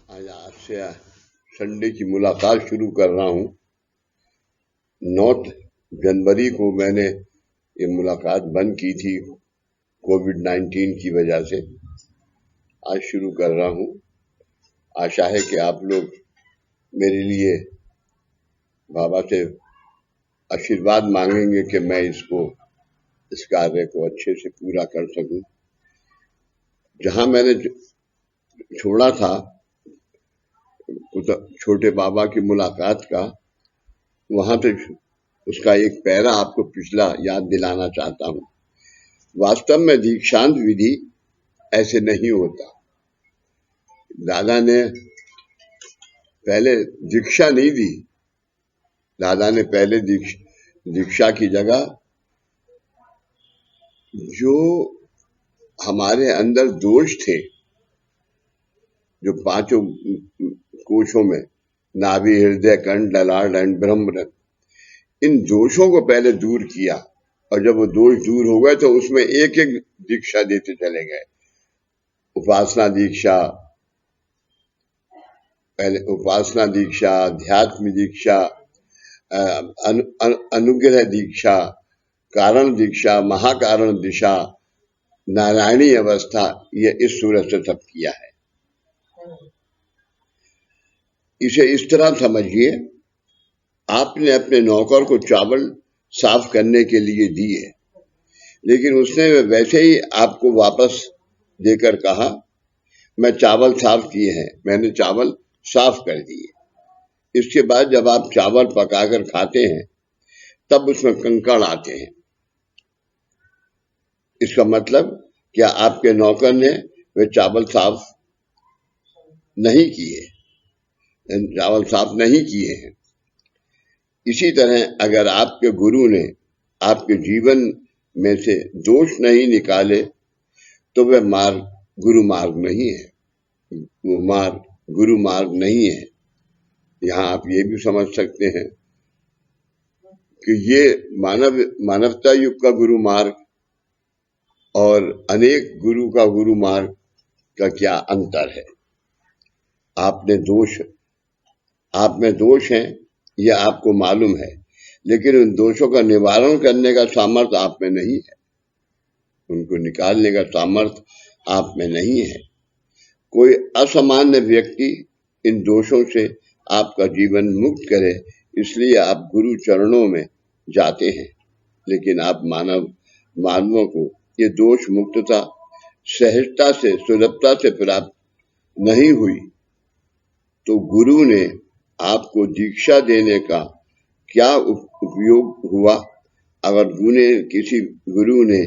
आज आपसे संडे की मुलाकात शुरू कर रहा हूँ। 9 जनवरी को मैंने ये मुलाकात बंद की थी कोविड-19 की वजह से। आज शुरू कर रहा हूँ। आशा है कि आप लोग मेरे लिए बाबा से आशीर्वाद मांगेंगे कि मैं इस कार्य को अच्छे से पूरा कर सकूं। जहां मैंने छोड़ा था छोटे बाबा की मुलाकात का, वहां से उसका एक पैरा आपको पिछला याद दिलाना चाहता हूँ। वास्तव में दीक्षांत विधि ऐसे नहीं होता। दादा ने पहले दीक्षा नहीं दी। दादा ने पहले दीक्षा की जगह जो हमारे अंदर दोष थे, जो 5 कोशों में नाभि, हृदय, कंठ, ललाट एंड ब्रह्म, इन दोषों को पहले दूर किया, और जब वो दोष दूर हो गए तो उसमें एक एक दीक्षा देते चले गए। उपासना दीक्षा, पहले उपासना दीक्षा, अध्यात्म दीक्षा, अनुग्रह दीक्षा, कारण दीक्षा, महाकारण दिशा, नारायणी अवस्था, ये इस सूरत से सब किया है। इसे इस तरह समझिए, आपने अपने नौकर को चावल साफ करने के लिए दिए, लेकिन उसने वैसे ही आपको वापस देकर कहा, मैं चावल साफ किए हैं, मैंने चावल साफ कर दिए। इसके बाद जब आप चावल पकाकर खाते हैं तब उसमें कंकड़ आते हैं। इसका मतलब क्या आपके नौकर ने वे चावल साफ नहीं किए, चावल साफ नहीं किए हैं। इसी तरह अगर आपके गुरु ने आपके जीवन में से दोष नहीं निकाले तो वह मार्ग गुरु मार्ग नहीं है, वो मार्ग गुरु मार्ग नहीं है। यहाँ आप ये भी समझ सकते हैं कि ये मानवता युग का गुरु मार्ग और अनेक गुरु का गुरु मार्ग का क्या अंतर है। आप में दोष हैं, ये आपको मालूम है, लेकिन उन दोषों का निवारण करने का सामर्थ्य आप में नहीं है, उनको निकालने का सामर्थ्य आप में नहीं है। कोई असामान्य व्यक्ति इन दोषों से आपका जीवन मुक्त करे, इसलिए आप गुरु चरणों में जाते हैं। लेकिन आप मानवों को ये दोष मुक्तता सहजता से, सुलभता से प्राप्त नहीं हुई, तो गुरु ने आपको दीक्षा देने का क्या उपयोग हुआ। अगर किसी गुरु ने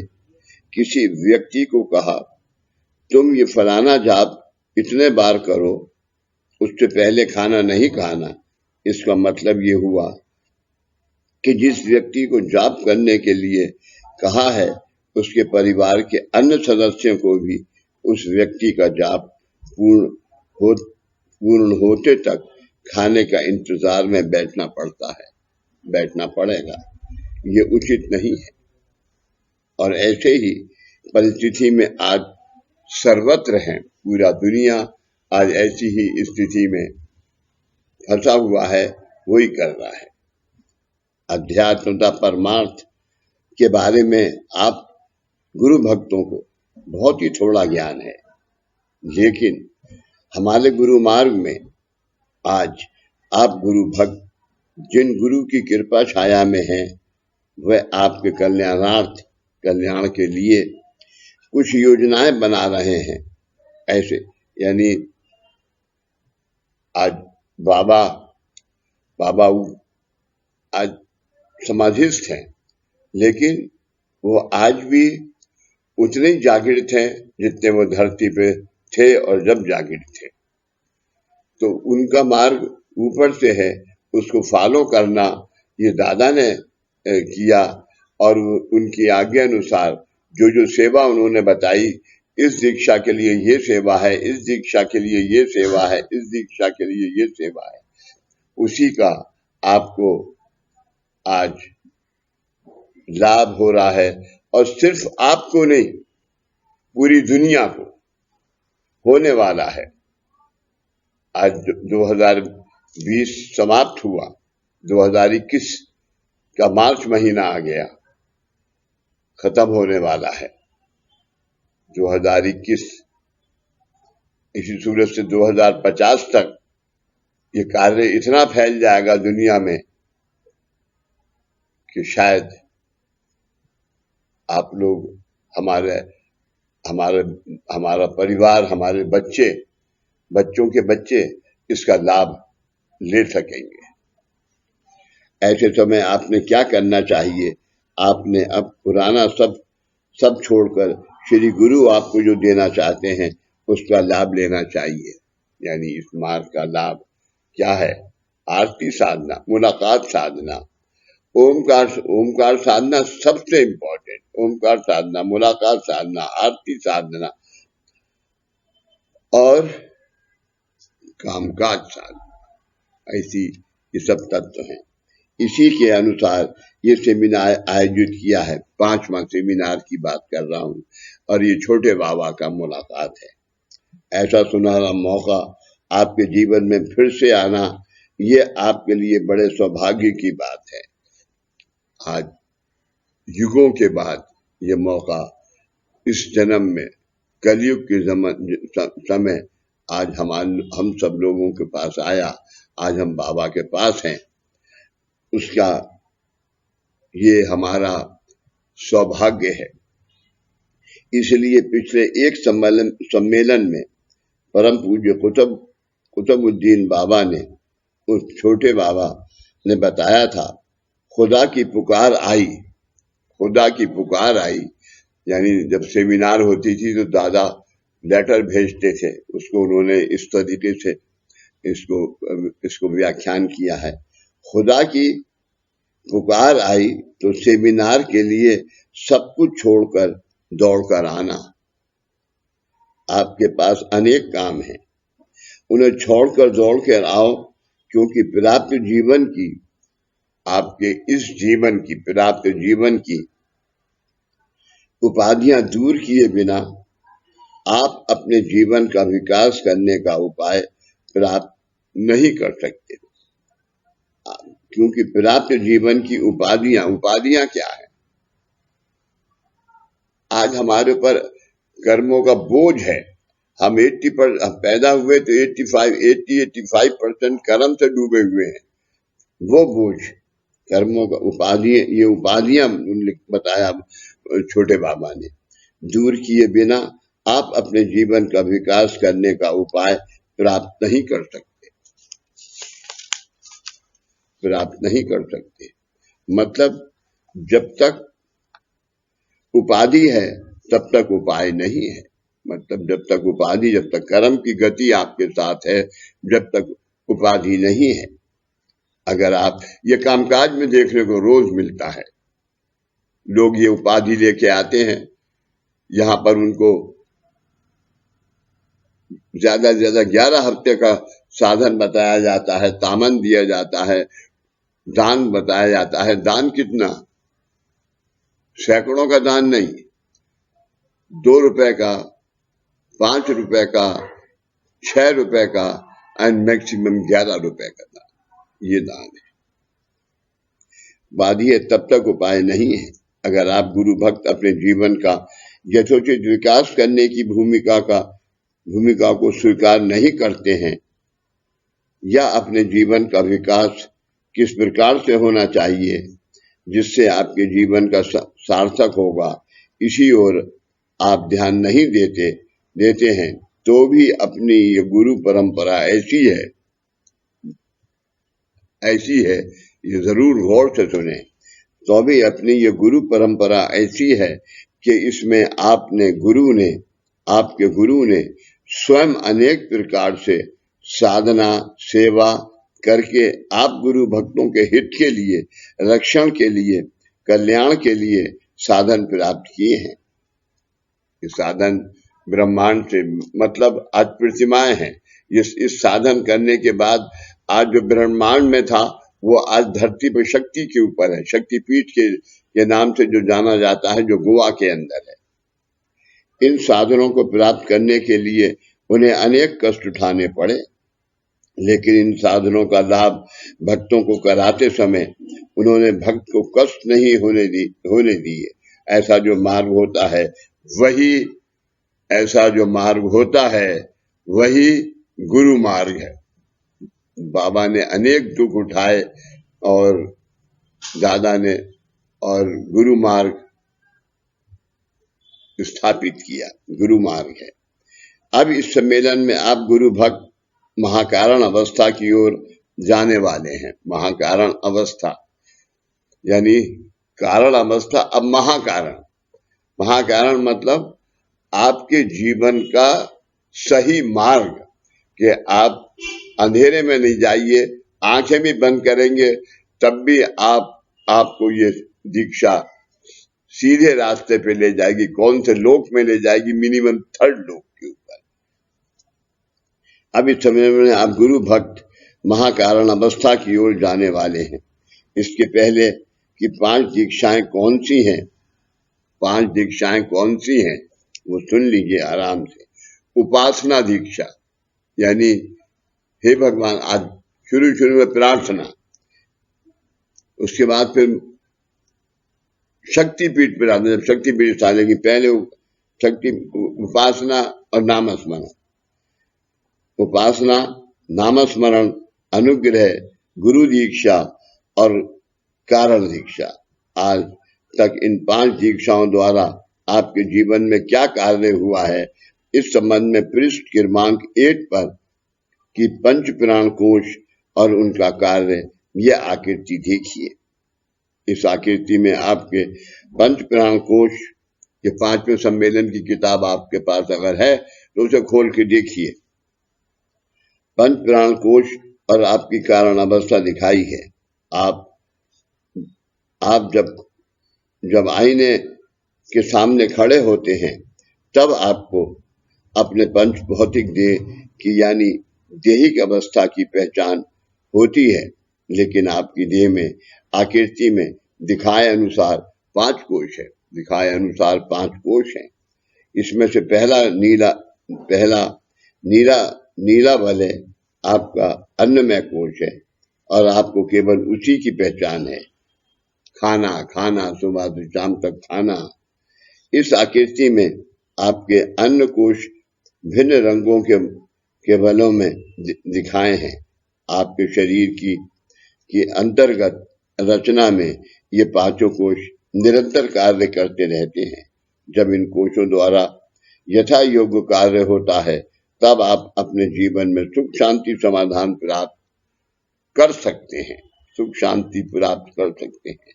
किसी व्यक्ति को कहा, तुम ये फलाना जाप इतने बार करो, उससे पहले खाना नहीं खाना, इसका मतलब ये हुआ कि जिस व्यक्ति को जाप करने के लिए कहा है, उसके परिवार के अन्य सदस्यों को भी उस व्यक्ति का जाप पूर्ण होते तक खाने का इंतजार में बैठना पड़ेगा। ये उचित नहीं है। और ऐसे ही परिस्थिति में आज सर्वत्र है, पूरा दुनिया आज ऐसी ही स्थिति में फंसा हुआ है, वही कर रहा है। अध्यात्मता परमार्थ के बारे में आप गुरु भक्तों को बहुत ही थोड़ा ज्ञान है, लेकिन हमारे गुरु मार्ग में आज आप गुरु भक्त जिन गुरु की कृपा छाया में हैं, वह आपके कल्याण के लिए कुछ योजनाएं बना रहे हैं। ऐसे यानी आज बाबा आज समाधिस्थ हैं, लेकिन वो आज भी उतने ही जागृत हैं जितने वो धरती पे थे और जब जागृत थे। तो उनका मार्ग ऊपर से है, उसको फॉलो करना ये दादा ने किया, और उनकी आज्ञा अनुसार जो सेवा उन्होंने बताई, इस दीक्षा के लिए ये सेवा है, इस दीक्षा के लिए ये सेवा है, इस दीक्षा के लिए ये सेवा है, उसी का आपको आज लाभ हो रहा है। और सिर्फ आपको नहीं, पूरी दुनिया को होने वाला है। आज 2020 समाप्त हुआ, 2021 का मार्च महीना आ गया, खत्म होने वाला है 2021। इसी सूरत से 2050 तक ये कार्य इतना फैल जाएगा दुनिया में कि शायद आप लोग, हमारे हमारे हमारा परिवार, हमारे बच्चों के बच्चे इसका लाभ ले सकेंगे। ऐसे समय आपने क्या करना चाहिए? आपने अब पुराना सब छोड़कर श्री गुरु आपको जो देना चाहते हैं उसका लाभ लेना चाहिए। यानी इस मार्ग का लाभ क्या है? आरती साधना, मुलाकात साधना, ओमकार साधना सबसे इंपॉर्टेंट। ओमकार साधना, मुलाकात साधना, आरती साधना और कामकाज साधना, ऐसी ये सब तत्व हैं। इसी के अनुसार ये सेमिनार आयोजित किया है। 5वां सेमिनार की बात कर रहा हूँ और ये छोटे बाबा का मुलाकात है। ऐसा सुनहरा मौका आपके जीवन में फिर से आना, ये आपके लिए बड़े सौभाग्य की बात है। आज युगों के बाद ये मौका इस जन्म में, कलयुग के समय आज हम सब लोगों के पास आया। आज हम बाबा के पास हैं, उसका ये हमारा सौभाग्य है। इसलिए पिछले एक सम्मेलन में परम पूज्य कुतुबुद्दीन बाबा ने, उस छोटे बाबा ने बताया था, खुदा की पुकार आई। यानी जब सेमिनार होती थी तो दादा लेटर भेजते थे, उसको उन्होंने इस तरीके से इसको व्याख्यान किया है। खुदा की पुकार आई तो सेमिनार के लिए सब कुछ छोड़कर दौड़कर आना। आपके पास अनेक काम हैं, उन्हें छोड़कर दौड़कर आओ, क्योंकि प्राप्त जीवन की, आपके इस जीवन की, प्राप्त जीवन की उपाधियां दूर किए बिना आप अपने जीवन का विकास करने का उपाय प्राप्त नहीं कर सकते। क्योंकि प्राप्त जीवन की उपाधियां क्या है? आज हमारे ऊपर कर्मों का बोझ है। हम पैदा हुए तो 85% कर्म से डूबे हुए हैं। वो बोझ, कर्मों का उपाधियां बताया छोटे बाबा ने, दूर किए बिना आप अपने जीवन का विकास करने का उपाय प्राप्त नहीं कर सकते। मतलब जब तक उपाधि है तब तक उपाय नहीं है। मतलब जब तक कर्म की गति आपके साथ है, जब तक उपाधि नहीं है। अगर आप ये कामकाज में देखने को रोज मिलता है, लोग ये उपाधि लेके आते हैं, यहाँ पर उनको ज्यादा से ज्यादा 11 हफ्ते का साधन बताया जाता है, तामन दिया जाता है, दान बताया जाता है। दान कितना? सैकड़ों का दान नहीं, 2 रुपए का, 5 रुपए का, 6 रुपए का एंड मैक्सिमम 11 रुपए का दान, ये दान है। बाधिए तब तक उपाय नहीं है। अगर आप गुरु भक्त अपने जीवन का यथोचित विकास करने की भूमिका को स्वीकार नहीं करते हैं, या अपने जीवन का विकास किस प्रकार से होना चाहिए जिससे आपके जीवन का सार्थक होगा, इसी ओर आप ध्यान नहीं देते हैं, तो भी अपनी ये गुरु परंपरा ऐसी है, ये जरूर गौर से सुने। तो भी अपनी ये गुरु परंपरा ऐसी है कि इसमें आपके गुरु ने स्वयं अनेक प्रकार से साधना सेवा करके आप गुरु भक्तों के हित के लिए, रक्षण के लिए, कल्याण के लिए साधन प्राप्त किए हैं। ये साधन ब्रह्मांड से, मतलब आज प्रतिमाएं हैं। इस साधन करने के बाद आज जो ब्रह्मांड में था वो आज धरती पर शक्ति के ऊपर है, शक्तिपीठ के नाम से जो जाना जाता है, जो गोवा के अंदर है। इन साधनों को प्राप्त करने के लिए उन्हें अनेक कष्ट उठाने पड़े, लेकिन इन साधनों का लाभ भक्तों को कराते समय उन्होंने भक्त को कष्ट नहीं होने दिए। ऐसा जो मार्ग होता है वही ऐसा जो मार्ग होता है वही गुरु मार्ग है। बाबा ने अनेक दुख उठाए और दादा ने और गुरु मार्ग स्थापित किया, गुरु मार्ग है। अब इस सम्मेलन में आप गुरु भक्त महाकारण अवस्था की ओर जाने वाले हैं। महाकारण अवस्था यानी कारण अवस्था, अब महाकारण। महाकारण मतलब आपके जीवन का सही मार्ग, कि आप अंधेरे में नहीं जाइए, आंखें भी बंद करेंगे तब भी आपको ये दीक्षा सीधे रास्ते पे ले जाएगी। कौन से लोक में ले जाएगी? मिनिमम 3rd लोक के ऊपर। अब इस समय में आप गुरु भक्त महाकारण अवस्था की ओर जाने वाले हैं। इसके पहले कि 5 दीक्षाएं कौन सी हैं, 5 दीक्षाएं कौन सी हैं वो सुन लीजिए आराम से। उपासना दीक्षा यानी हे भगवान, आज शुरू में प्रार्थना, उसके बाद फिर शक्तिपीठ पर आते। जब शक्तिपीठ स्थान की पहले शक्ति उपासना और नामस्मरण, उपासना, नामस्मरण, अनुग्रह, गुरु दीक्षा और कारण दीक्षा। आज तक इन 5 दीक्षाओं द्वारा आपके जीवन में क्या कार्य हुआ है, इस संबंध में पृष्ठ क्रमांक 8 पर कि पंच प्राण कोश और उनका कार्य, यह आकृति देखिए। इस आकृति में आपके पंच प्राण कोश के 5वें सम्मेलन की किताब आपके पास अगर है तो उसे खोल के देखिए। पंच प्राण कोश और आपकी कारण अवस्था दिखाई है। आप जब आईने के सामने खड़े होते हैं तब आपको अपने पंच भौतिक देह की यानी देहिक अवस्था की पहचान होती है, लेकिन आपकी देह में आकृति में दिखाए अनुसार 5 कोश है। दिखाए अनुसार 5 कोश हैं। इसमें से पहला नीला वाले आपका अन्नमय कोश है और आपको केवल उसी की पहचान है। खाना सुबह से शाम तक खाना। इस आकृति में आपके अन्न कोश भिन्न रंगों के बलों में दिखाए हैं। आपके शरीर की अंतर्गत रचना में ये 5 कोश निरंतर कार्य करते रहते हैं। जब इन कोशों द्वारा यथा योग्य कार्य होता है तब आप अपने जीवन में सुख शांति समाधान प्राप्त कर सकते हैं, सुख शांति प्राप्त कर सकते हैं।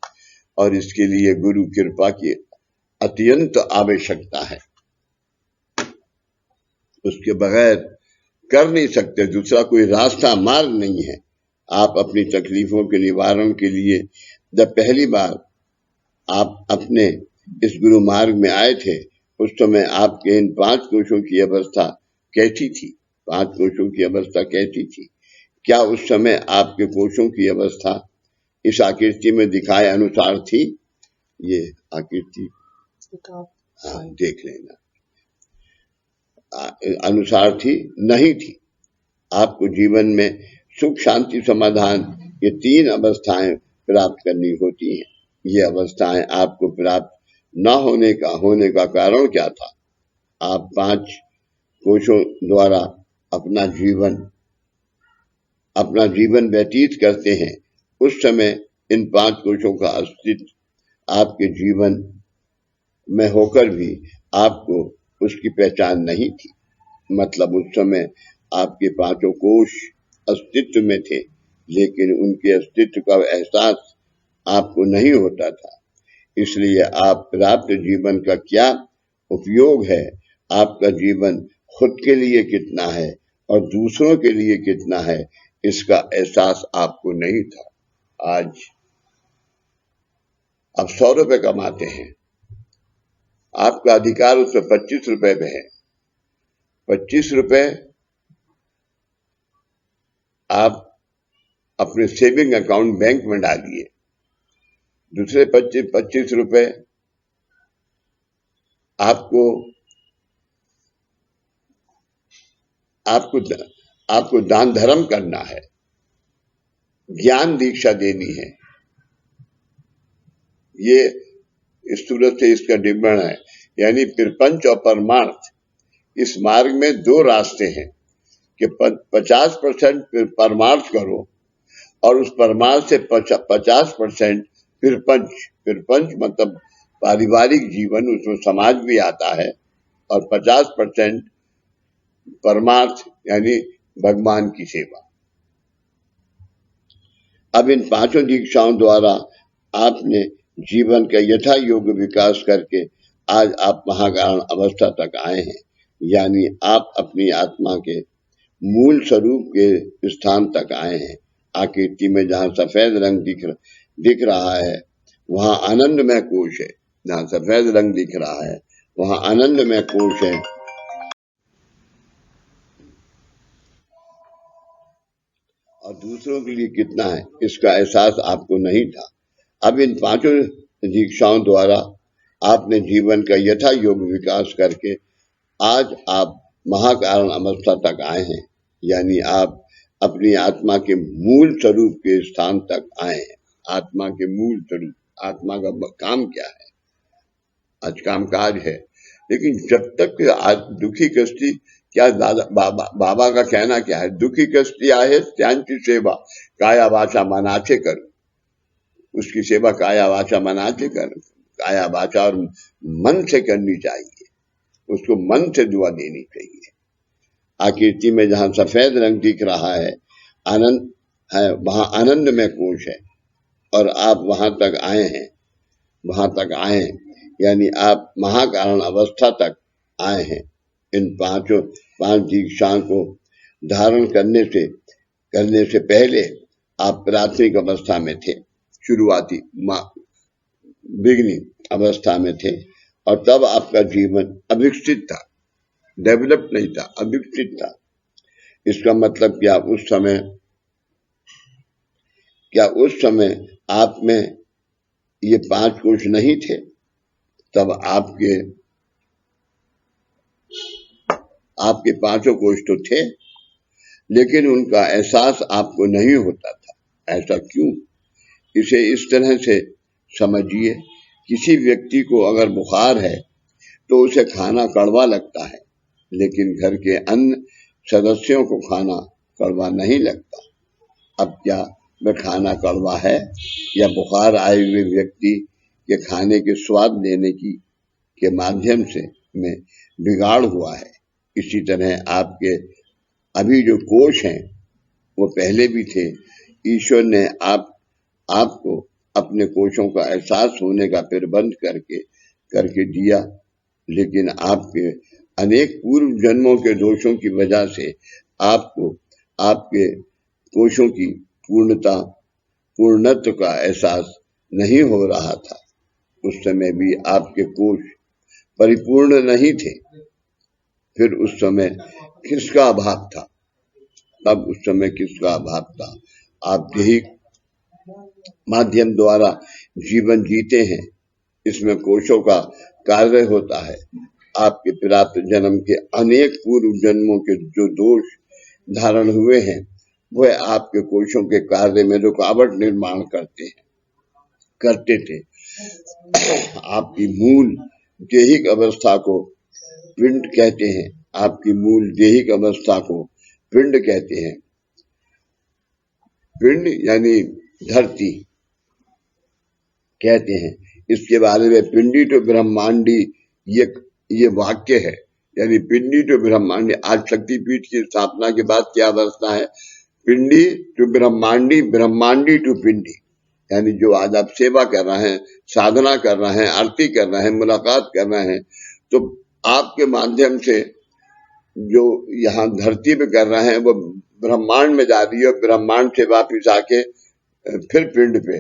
और इसके लिए गुरु कृपा की अत्यंत आवश्यकता है, उसके बगैर कर नहीं सकते। दूसरा कोई रास्ता मार्ग नहीं है। आप अपनी तकलीफों के निवारण के लिए जब पहली बार आप अपने इस गुरु मार्ग में आए थे उस समय आपके इन 5 कोशों की अवस्था कैसी थी? 5 कोशों की अवस्था कैसी थी? क्या उस समय आपके कोशों की अवस्था इस आकृति में दिखाए अनुसार थी? ये आकृति देख लेना, अनुसार थी? नहीं थी। आपको जीवन में सुख शांति समाधान ये 3 अवस्थाएं प्राप्त करनी होती हैं। ये अवस्थाएं आपको प्राप्त न होने का कारण क्या था? आप 5 कोशों द्वारा अपना जीवन व्यतीत करते हैं। उस समय इन 5 कोशों का अस्तित्व आपके जीवन में होकर भी आपको उसकी पहचान नहीं थी। मतलब उस समय आपके 5 कोश अस्तित्व में थे, लेकिन उनके अस्तित्व का एहसास आपको नहीं होता था। इसलिए आप प्राप्त जीवन का क्या उपयोग है, आपका जीवन खुद के लिए कितना है और दूसरों के लिए कितना है, इसका एहसास आपको नहीं था। आज आप 100 रुपए कमाते हैं, आपका अधिकार उसमें 25 रुपए में है। 25 रुपए आप अपने सेविंग अकाउंट बैंक में डालिए, दूसरे 25 रुपए आपको दान धर्म करना है, ज्ञान दीक्षा देनी है। ये सूरत से इसका निबंध है। यानी प्रपंच और परमार्थ, इस मार्ग में दो रास्ते हैं कि 50% परमार्थ करो और उस परमार्थ से 50% प्रपंच मतलब पारिवारिक जीवन, उसमें समाज भी आता है, और 50% परमार्थ यानी भगवान की सेवा। अब इन पांचों दीक्षाओं द्वारा आपने जीवन का यथा योग्य विकास करके आज आप महाकारण अवस्था तक आए हैं। यानी आप अपनी आत्मा के मूल स्वरूप के स्थान तक आए हैं। आकृति में जहां सफेद रंग दिख रहा है वहां आनंदमय कोश है। जहां सफेद रंग दिख रहा है वहां आनंदमय कोश है। और दूसरों के लिए कितना है इसका एहसास आपको नहीं था। अब इन पांचों दीक्षाओं द्वारा आपने जीवन का यथा योग्य विकास करके आज आप महाकारण अवस्था तक आए हैं। यानी आप अपनी आत्मा के मूल स्वरूप के स्थान तक आए हैं। आत्मा के मूल स्वरूप, आत्मा का काम क्या है? आज कामकाज है। लेकिन जब तक दुखी कष्टी, क्या बाबा का कहना क्या है? दुखी कष्टी आहे त्यांची सेवा काया वाचा मनाचे कर। उसकी सेवा काया वाचा मनाचे कर, काया वाचा और मन से करनी चाहिए। उसको मन से दुआ देनी चाहिए। आकृति में जहां सफेद रंग दिख रहा है, आनंद है, वहां आनंद में कोश है। और आप वहां तक आए हैं, वहां तक आए हैं। यानी आप महाकारण अवस्था तक आए हैं। इन पांच दीक्षाओं को धारण करने से पहले आप प्राथमिक अवस्था में थे, शुरुआती बिगिनिंग अवस्था में थे, और तब आपका जीवन अविकसित था, डेवलप नहीं था, अविकसित था। इसका मतलब क्या उस समय आप में ये 5 कोश नहीं थे? तब आपके 5 कोश तो थे, लेकिन उनका एहसास आपको नहीं होता था। ऐसा क्यों? इसे इस तरह से समझिए, किसी व्यक्ति को अगर बुखार है तो उसे खाना कड़वा लगता है, लेकिन घर के अन्य सदस्यों को खाना कड़वा नहीं लगता। अब क्या वह खाना कड़वा है, या बुखार आए हुए व्यक्ति के खाने के स्वाद लेने के माध्यम से में बिगाड़ हुआ है? इसी तरह आपके अभी जो कोश हैं वो पहले भी थे। ईश्वर ने आपको अपने कोशों का एहसास होने का प्रबंध करके दिया, लेकिन आपके अनेक पूर्व जन्मों के दोषों की वजह से आपको आपके कोशों की पूर्णत्व का एहसास नहीं हो रहा था। उस समय भी आपके कोश परिपूर्ण नहीं थे। फिर उस समय किसका अभाव था? तब उस समय किसका अभाव था? आप यही माध्यम द्वारा जीवन जीते हैं। इसमें कोशों का कार्य होता है। आपके प्राप्त जन्म के अनेक पूर्व जन्मों के जो दोष धारण हुए हैं वह आपके कोशों के कार्य में रुकावट निर्माण करते थे। आपकी मूल देहिक अवस्था को पिंड कहते हैं। आपकी मूल देहिक अवस्था को पिंड कहते हैं। पिंड यानी धरती कहते हैं। इसके बारे में पिंडी तो ब्रह्मांडी ये वाक्य है। यानी पिंडी तो ब्रह्मांडी। आज शक्तिपीठ की स्थापना के बाद क्या अवस्था है? पिंडी टू ब्रह्मांडी, ब्रह्मांडी टू पिंडी। यानी जो आज आप सेवा कर रहे हैं, साधना कर रहे हैं, आरती कर रहे हैं, मुलाकात कर रहे हैं, तो आपके माध्यम से जो यहाँ धरती पे कर रहे हैं वो ब्रह्मांड में जा रही है, और ब्रह्मांड से वापिस आके फिर पिंड पे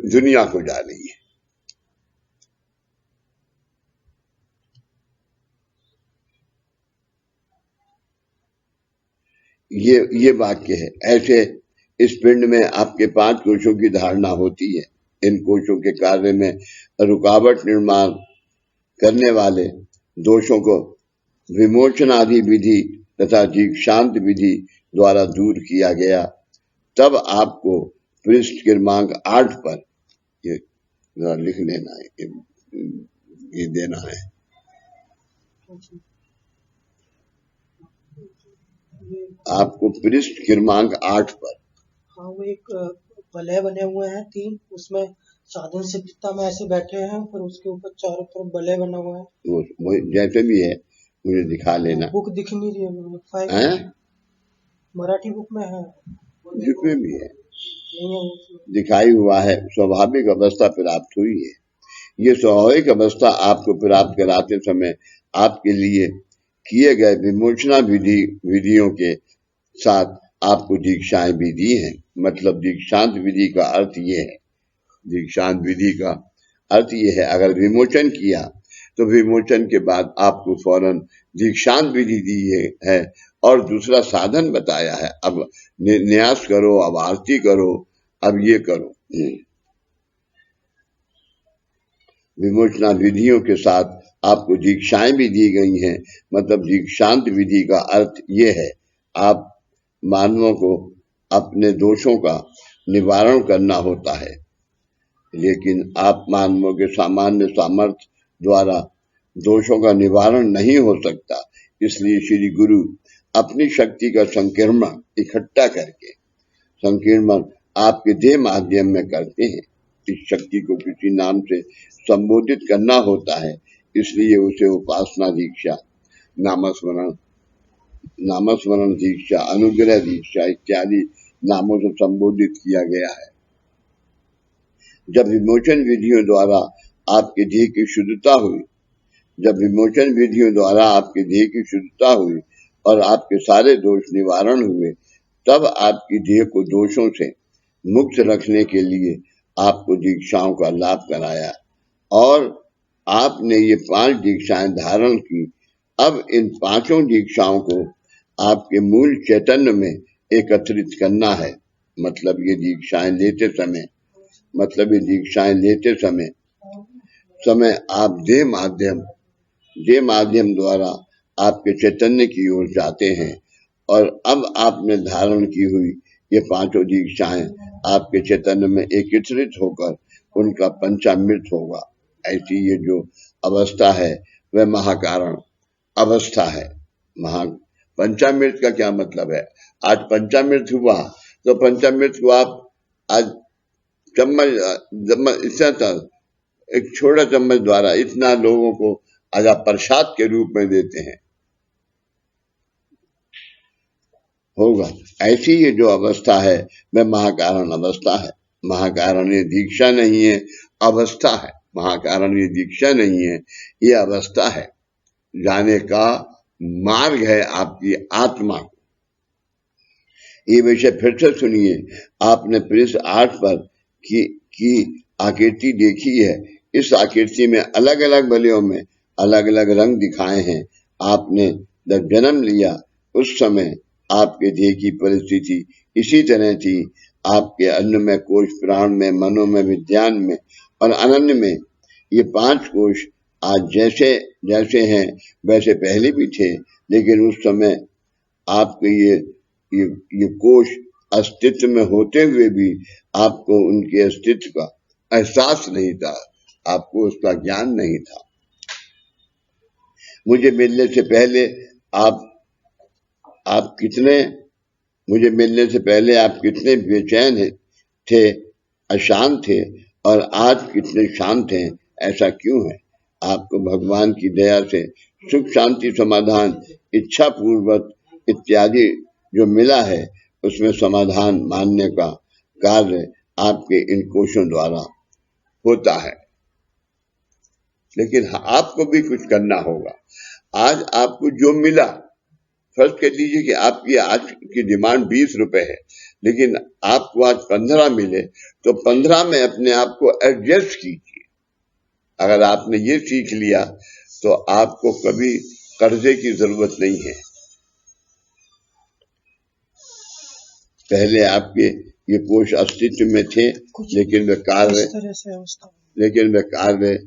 दुनिया को जा रही है। ये वाक्य है। ऐसे इस पिंड में आपके 5 कोशों की धारणा होती है। इन कोशों के कार्य में रुकावट निर्माण करने वाले दोषों को विमोचनादि विधि तथा दीक्षांत विधि द्वारा दूर किया गया, तब आपको पृष्ठ क्रमांक 8 पर ये जरा लिख लेना है, ये देना है। आपको पृष्ठ क्रमांक 8 पर, हाँ, वो एक वलय बने हुए हैं 3, उसमें साधन सिद्धता में ऐसे बैठे हैं, पर उसके ऊपर चारों तरफ वलय बना हुआ है। वो जैसे भी है मुझे दिखा लेना। बुक दिख नहीं रही है, फाइल हैं? मराठी बुक में है, जिसमें भी है नहीं है वो। दिखाई हुआ है, स्वाभाविक अवस्था प्राप्त हुई है। ये स्वाभाविक अवस्था आपको प्राप्त कराते समय आपके लिए किए गए विमोचना विधियों के साथ आपको दीक्षाएं भी दी हैं। मतलब दीक्षांत विधि का अर्थ ये है, दीक्षांत विधि का अर्थ ये है, अगर विमोचन किया तो विमोचन के बाद आपको फौरन दीक्षांत विधि दी है और दूसरा साधन बताया है। अब न्यास करो, अब आरती करो, अब ये करो। विमोचना विधियों के साथ आपको दीक्षाएं भी दी गई हैं। मतलब दीक्षांत विधि का अर्थ ये है, आप मानवों को अपने दोषों का निवारण करना होता है, लेकिन आप मानवों के सामान्य सामर्थ्य द्वारा दोषों का निवारण नहीं हो सकता। इसलिए श्री गुरु अपनी शक्ति का संकीर्णन इकट्ठा करके संकीर्णन आपके देह माध्यम में करते हैं। इस शक्ति को किसी नाम से संबोधित करना होता है, इसलिए उसे उपासना दीक्षा, नामस्मरण दीक्षा, अनुग्रह दीक्षा इत्यादि नामों से संबोधित किया गया है। जब विमोचन विधियों द्वारा आपके देह की शुद्धता हुई, जब विमोचन विधियों द्वारा आपके देह की शुद्धता हुई और आपके सारे दोष निवारण हुए, तब आपकी देह को दोषों से मुक्त रखने के लिए आपको दीक्षाओं का लाभ कराया और आपने ये 5 दीक्षाएं धारण की। अब इन 5 दीक्षाओं को आपके मूल चैतन्य में एकत्रित करना है। मतलब ये दीक्षाएं लेते समय आप देह माध्यम द्वारा आपके चैतन्य की ओर जाते हैं और अब आपने धारण की हुई ये 5 दीक्षाएं आपके चैतन्य में एकत्रित होकर उनका पंचामृत होगा। ऐसी ये जो अवस्था है वह महाकारण अवस्था है। पंचामृत का क्या मतलब है? आज पंचामृत हुआ तो पंचामृत को आप आज चम्मच इतना था, एक छोटा चम्मच द्वारा इतना लोगों को आज आप प्रसाद के रूप में देते हैं। होगा ऐसी ये जो अवस्था है वह महाकारण अवस्था है। महाकारण ये दीक्षा नहीं है, अवस्था है। महाकारण ये दीक्षा नहीं है, ये अवस्था है। जाने का मार्ग है आपकी आत्मा को। ये विषय फिर से सुनिए। आपने पृष्ठ 8 पर की आकृति देखी है। इस आकृति में अलग अलग बलियों में अलग अलग रंग दिखाए हैं। आपने जब जन्म लिया उस समय आपके देह की परिस्थिति इसी तरह थी। आपके अन्न में, कोश, प्राण में, मनो में, विज्ञान में और अनन्य में ये 5 कोश आज जैसे हैं वैसे पहले भी थे, लेकिन उस समय आपके ये कोश अस्तित्व में होते हुए भी आपको उनके अस्तित्व का एहसास नहीं था, आपको उसका ज्ञान नहीं था। मुझे मिलने से पहले आप कितने बेचैन थे, अशांत थे और आज कितने शांत हैं। ऐसा क्यों है? आपको भगवान की दया से सुख, शांति, समाधान, इच्छा पूर्वक इत्यादि जो मिला है उसमें समाधान मानने का कार्य आपके इन कोशों द्वारा होता है। लेकिन आपको भी कुछ करना होगा। आज आपको जो मिला, फर्ज कर लीजिए कि आपकी आज की डिमांड 20 रुपए है, लेकिन आपको आज 15 मिले तो 15 में अपने आप को एडजस्ट कीजिए। अगर आपने ये सीख लिया तो आपको कभी कर्जे की जरूरत नहीं है। पहले आपके ये कोश अस्तित्व में थे, लेकिन वे कार्य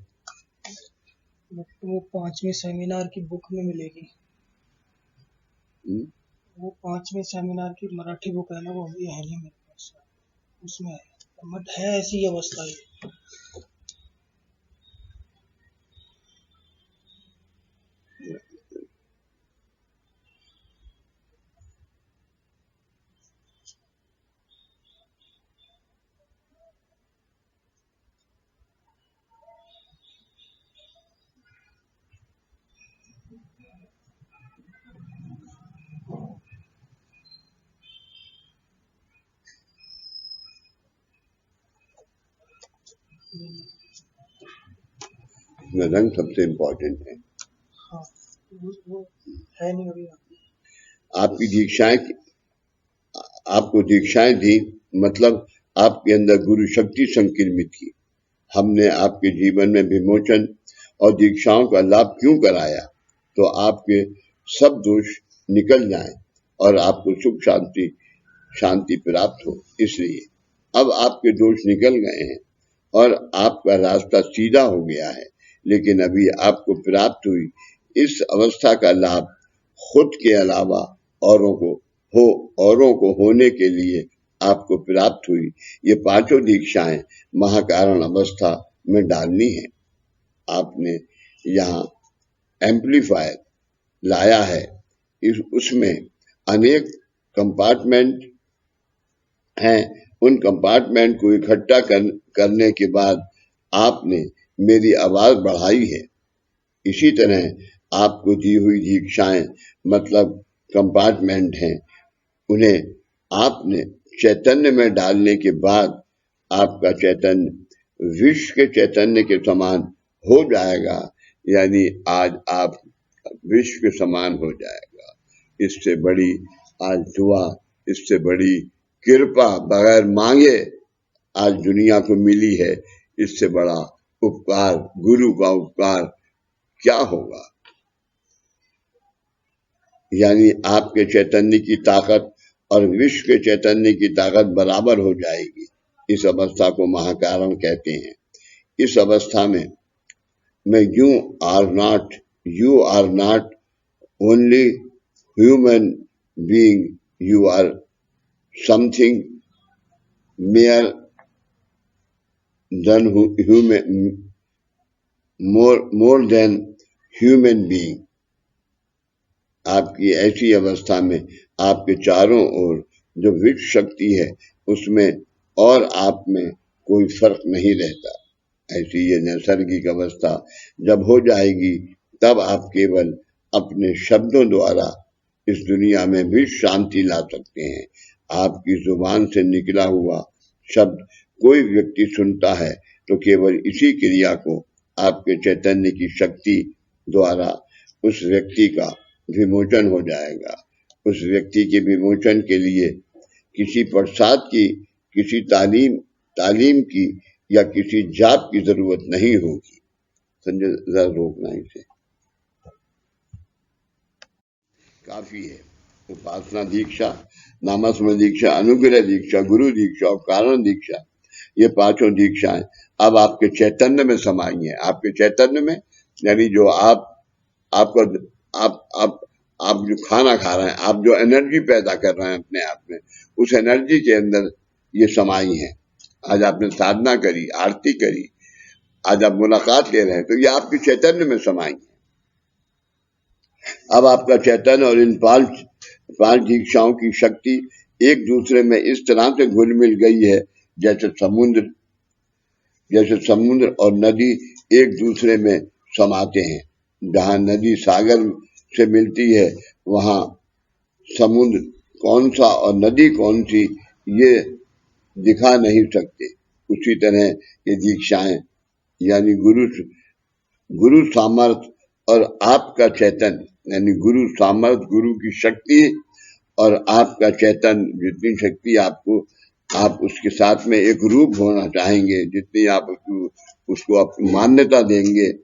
वो 5वीं सेमिनार की बुक में मिलेगी। वो 5वें सेमिनार की मराठी बुक है ना, वो अभी है नहीं मेरे पास, उसमें है, बट है ऐसी अवस्था ही। इसमें रंग सबसे इम्पोर्टेंट है। हाँ, वो है नहीं अभी। आपकी दीक्षाएं, आपको दीक्षाएं दी, मतलब आपके अंदर गुरु शक्ति संक्रमित की। हमने आपके जीवन में विमोचन और दीक्षाओं का लाभ क्यों कराया, तो आपके सब दोष निकल जाएं और आपको सुख शांति प्राप्त हो। इसलिए अब आपके दोष निकल गए हैं और आपका रास्ता सीधा हो गया है, लेकिन अभी आपको प्राप्त हुई इस अवस्था का लाभ खुद के अलावा औरों को होने के लिए आपको प्राप्त हुई ये पांचों दीक्षाएं महाकारण अवस्था में डालनी है। आपने यहाँ एम्पलीफायर लाया है, उसमें अनेक कंपार्टमेंट हैं। उन कंपार्टमेंट को इकट्ठा करने के बाद आपने मेरी आवाज बढ़ाई है। इसी तरह आपको दी हुई दीक्षाएं मतलब कंपार्टमेंट हैं, उन्हें आपने चैतन्य में डालने के बाद आपका चैतन्य विश्व के चैतन्य के समान हो जाएगा, यानी आज आप विश्व के समान हो जाएगा। इससे बड़ी आज दुआ, इससे बड़ी कृपा बगैर मांगे आज दुनिया को मिली है। इससे बड़ा उपकार, गुरु का उपकार क्या होगा। यानी आपके चैतन्य की ताकत और विश्व के चैतन्य की ताकत बराबर हो जाएगी। इस अवस्था को महाकारण कहते हैं। इस अवस्था में you are not only human being, you are something mayor than more than human being. आपकी ऐसी अवस्था में आपके चारों ओर जो विश्व शक्ति है उसमें और आप में कोई फर्क नहीं रहता। ऐसी ये नैसर्गिक अवस्था जब हो जाएगी तब आप केवल अपने शब्दों द्वारा इस दुनिया में भी शांति ला सकते हैं। आपकी जुबान से निकला हुआ शब्द कोई व्यक्ति सुनता है तो केवल इसी क्रिया को आपके चैतन्य की शक्ति द्वारा उस व्यक्ति का विमोचन हो जाएगा। उस व्यक्ति के विमोचन के लिए किसी प्रसाद की, किसी तालीम की या किसी जाप की जरूरत नहीं होगी। संजय जरा रोकना इसे, काफी है। उपासना दीक्षा, नामस्मरण दीक्षा, अनुग्रह दीक्षा, गुरु दीक्षा और कारण दीक्षा, ये पांचों दीक्षाएं अब आपके चैतन्य में समाई हैं। आपके चैतन्य में यानी जो आप जो खाना खा रहे हैं, आप जो एनर्जी पैदा कर रहे हैं अपने आप में, उस एनर्जी के अंदर ये समाई है। आज आपने साधना करी, आरती करी, आज आप मुलाकात ले रहे हैं, तो ये आपके चैतन्य में समाई है। अब आपका चैतन्य और इन पांच दीक्षाओं की शक्ति एक दूसरे में इस तरह से घुल मिल गई है जैसे समुद्र और नदी एक दूसरे में समाते हैं। जहां नदी सागर से मिलती है वहां समुद्र कौन सा और नदी कौन सी ये दिखा नहीं सकते। उसी तरह ये दीक्षाएं यानी गुरु सामर्थ्य और आपका चैतन्य, यानी गुरु सामर्थ्य, गुरु की शक्ति और आपका चैतन्य, जितनी शक्ति आपको, आप उसके साथ में एक रूप होना चाहेंगे, जितनी आप उसको अपनी मान्यता देंगे,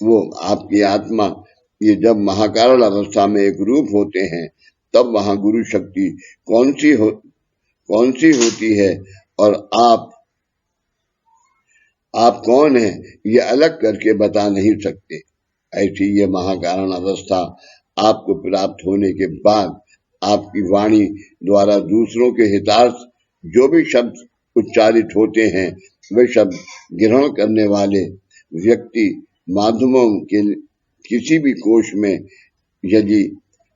वो आपकी आत्मा ये जब महाकारण अवस्था में एक रूप होते हैं तब वहां गुरु शक्ति कौन सी होती है और आप कौन है ये अलग करके बता नहीं सकते। ऐसी ये महाकारण अवस्था आपको प्राप्त होने के बाद आपकी वाणी द्वारा दूसरों के हितार्थ जो भी शब्द उच्चारित होते हैं वे शब्द ग्रहण करने वाले व्यक्ति माध्यमों के किसी भी कोश में यदि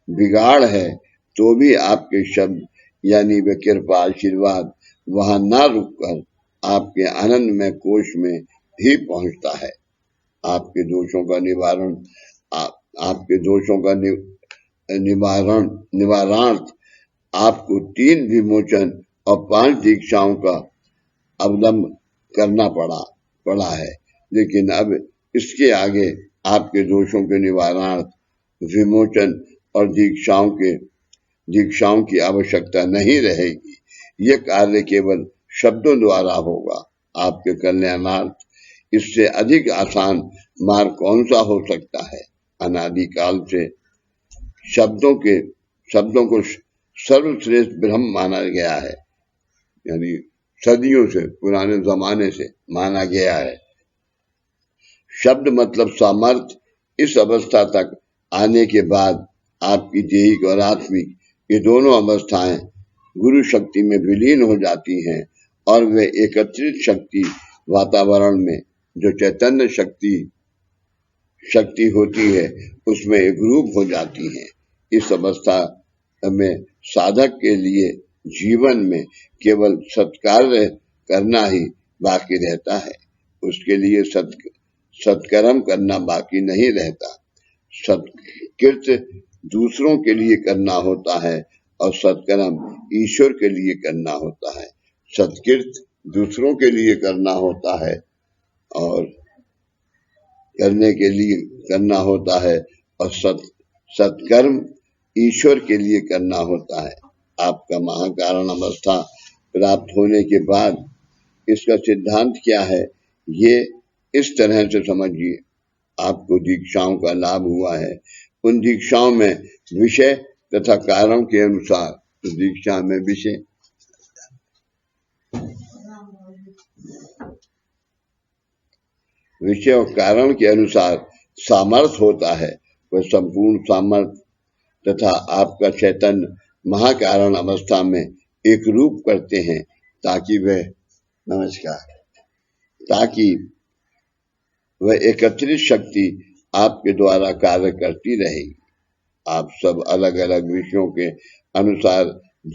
बिगाड़ है तो भी आपके शब्द यानी वे कृपा आशीर्वाद वहां ना रुककर आपके आनंदमय कोश में ही पहुंचता है। आपके दोषों का निवारण आपके दोषों का निवारणार्थ आपको 3 विमोचन और 5 दीक्षाओं का अवलंब करना पड़ा है, लेकिन अब इसके आगे आपके दोषों के निवारणार्थ विमोचन और दीक्षाओं की आवश्यकता नहीं रहेगी। यह कार्य केवल शब्दों द्वारा होगा। आपके कल्याणार्थ इससे अधिक आसान मार्ग कौन सा हो सकता है। अनादिकाल से शब्दों को सर्वश्रेष्ठ ब्रह्म माना गया है, यानी सदियों से पुराने जमाने से माना गया है। शब्द मतलब सामर्थ्य। इस अवस्था तक आने के बाद आपकी दैहिक और आत्मिक ये दोनों अवस्थाएं गुरु शक्ति में विलीन हो जाती हैं और वे एकत्रित शक्ति वातावरण में जो चैतन्य शक्ति होती है उसमें एकरूप हो जाती हैं। इस अवस्था में साधक के लिए जीवन में केवल सत्कार्य करना ही बाकी रहता है। उसके लिए सत्कर्म करना बाकी नहीं रहता। सत्कृत्य दूसरों के लिए करना होता है और सत्कर्म ईश्वर के लिए करना होता है। सत्कृत्य दूसरों के लिए करना होता है और करना होता है और सत्कर्म ईश्वर के लिए करना होता है। आपका महाकारण अवस्था प्राप्त होने के बाद इसका सिद्धांत क्या है, ये इस तरह से समझिए। आपको दीक्षाओं का लाभ हुआ है। उन दीक्षाओं में विषय तथा कारण के अनुसार दीक्षा में विषय और कारण के अनुसार सामर्थ्य होता है। वह संपूर्ण सामर्थ्य तथा आपका चैतन्य महाकारण अवस्था में एक रूप करते हैं ताकि वह एकत्रित शक्ति आपके द्वारा कार्य करती रहेगी। आप सब अलग अलग विषयों के अनुसार